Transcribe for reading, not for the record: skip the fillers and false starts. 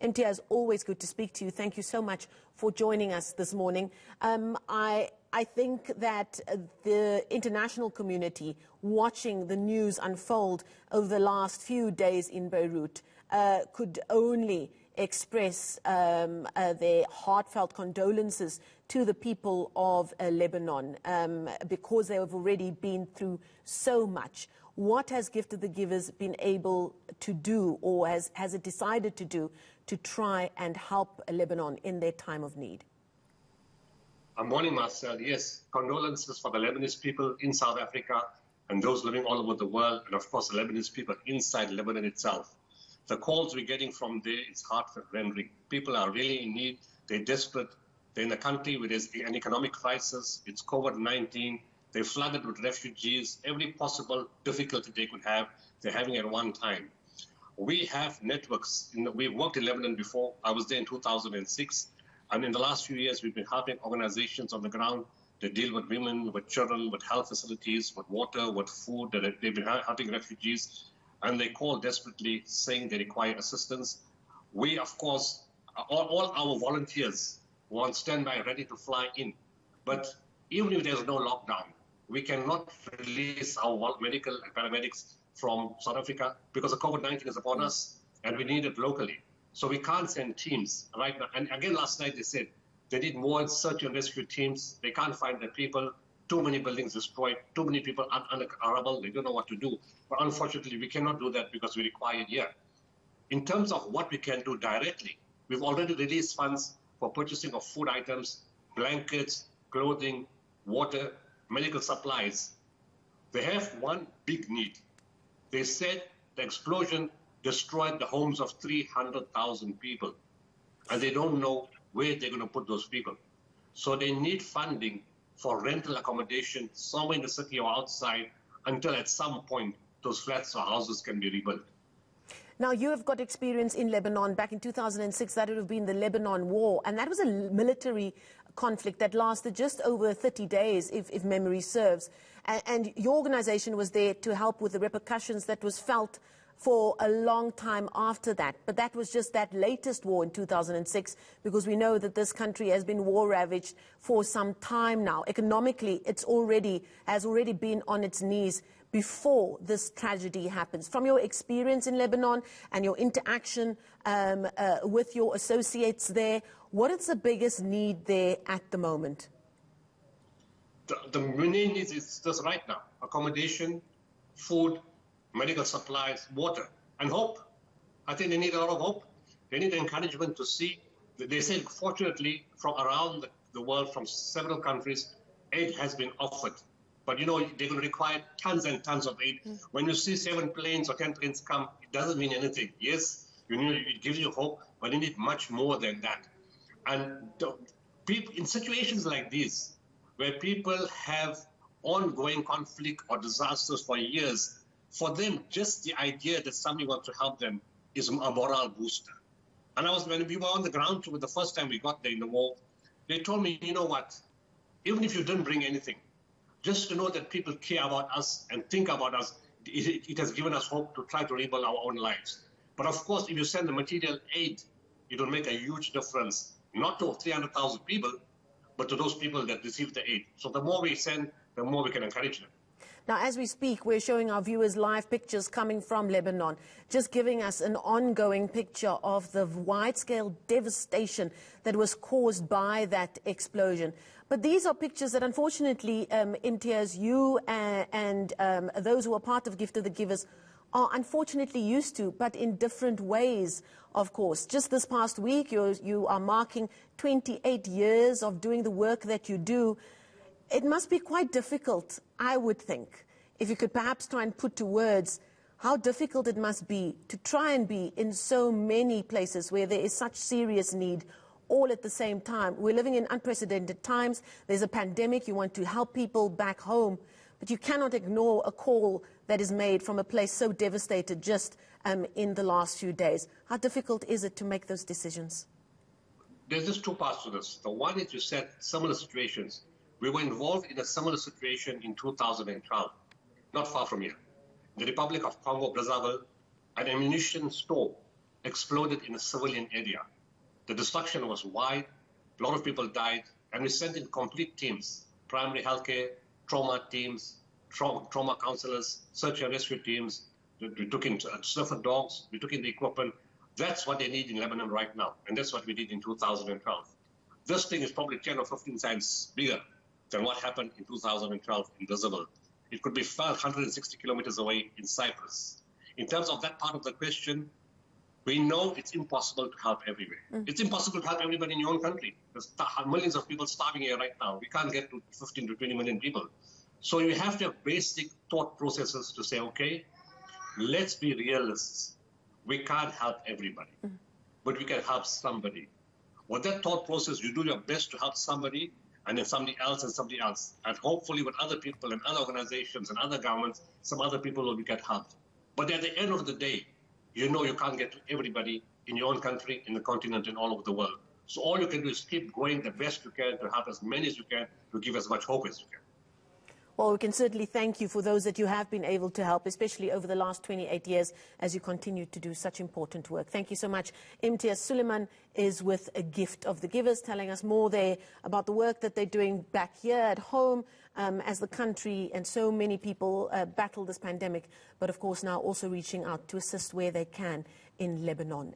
Imitiaz, always good to speak to you. Thank you so much for joining us this morning. I think that the international community watching the news unfold over the last few days in Beirut could only express their heartfelt condolences to the people of Lebanon because they have already been through so much. What has Gift of the Givers been able to do, or has it decided to do, to try and help Lebanon in their time of need? Good morning, Marcel. Yes, condolences for the Lebanese people in South Africa and those living all over the world, and of course the Lebanese people inside Lebanon itself. The calls we're getting from there is heart-rending. People are really in need. They're desperate. They're in a country where there's an economic crisis. It's COVID-19. They're flooded with refugees. Every possible difficulty they could have, they're having at one time. We have networks. We've worked in Lebanon before. I was there in 2006. And in the last few years, we've been helping organizations on the ground that deal with women, with children, with health facilities, with water, with food. They've been helping refugees. And they call desperately saying they require assistance. We, of course, all our volunteers were on standby, ready to fly in. But even if there's no lockdown, we cannot release our medical and paramedics from South Africa because the COVID-19 is upon us and we need it locally. So we can't send teams right now. And again, last night they said they need more search and rescue teams. They can't find the people. Too many buildings destroyed. Too many people unarable. They don't know what to do. But unfortunately, we cannot do that because we require it here. In terms of what we can do directly, we've already released funds for purchasing of food items, blankets, clothing, water, medical supplies. They have one big need. They said the explosion destroyed the homes of 300,000 people, and they don't know where they're going to put those people. So they need funding for rental accommodation somewhere in the city or outside until at some point those flats or houses can be rebuilt. Now, you have got experience in Lebanon. Back in 2006, that would have been the Lebanon War, and that was a military conflict that lasted just over 30 days, if memory serves. And your organization was there to help with the repercussions that was felt for a long time after that. But that was just that latest war in 2006, because we know that this country has been war-ravaged for some time now. Economically, has already been on its knees before this tragedy happens. From your experience in Lebanon and your interaction with your associates there, what is the biggest need there at the moment? The main need is just right now: accommodation, food, medical supplies, water, and hope. I think they need a lot of hope. They need encouragement to see. They say, fortunately, from around the world, from several countries, aid has been offered. But, you know, they're going to require tons and tons of aid. When you see 7 planes or 10 planes come, it doesn't mean anything. Yes, it gives you hope, but you need much more than that. And people, in situations like this, where people have ongoing conflict or disasters for years, for them, just the idea that somebody wants to help them is a morale booster. And when we were on the ground the first time we got there in the war, they told me, you know what, even if you didn't bring anything, just to know that people care about us and think about us, it has given us hope to try to rebuild our own lives. But of course, if you send the material aid, it will make a huge difference, not to 300,000 people, but to those people that receive the aid. So the more we send, the more we can encourage them. Now, as we speak, we're showing our viewers live pictures coming from Lebanon, just giving us an ongoing picture of the wide-scale devastation that was caused by that explosion. But these are pictures that, unfortunately, Imitiaz, you and those who are part of Gift of the Givers are unfortunately used to, but in different ways, of course. Just this past week, you are marking 28 years of doing the work that you do. It must be quite difficult, I would think, if you could perhaps try and put to words how difficult it must be to try and be in so many places where there is such serious need all at the same time. We're living in unprecedented times. There's a pandemic. You want to help people back home, but you cannot ignore a call that is made from a place so devastated just in the last few days. How difficult is it to make those decisions? There's just 2 parts to this. The one is you said similar situations. We were involved in a similar situation in 2012, not far from here. The Republic of Congo, Brazzaville, an ammunition store exploded in a civilian area. The destruction was wide, a lot of people died, and we sent in complete teams, primary healthcare, trauma teams, trauma counselors, search and rescue teams. We took in sniffer dogs, we took in the equipment. That's what they need in Lebanon right now, and that's what we did in 2012. This thing is probably 10 or 15 times bigger than what happened in 2012 in Visible. It could be 160 kilometers away in Cyprus. In terms of that part of the question, we know it's impossible to help everywhere. It's impossible to help everybody in your own country. There's millions of people starving here right now. We can't get to 15 to 20 million people. So you have to have basic thought processes to say, okay, let's be realists. We can't help everybody, but we can help somebody. With that thought process, you do your best to help somebody, and then somebody else and somebody else. And hopefully with other people and other organizations and other governments, some other people will get helped. But at the end of the day, you know you can't get to everybody in your own country, in the continent, and all over the world. So all you can do is keep going the best you can to help as many as you can, to give as much hope as you can. Well, we can certainly thank you for those that you have been able to help, especially over the last 28 years as you continue to do such important work. Thank you so much. Imitiaz Sooliman is with A Gift of the Givers, telling us more there about the work that they're doing back here at home as the country and so many people battle this pandemic, but of course now also reaching out to assist where they can in Lebanon.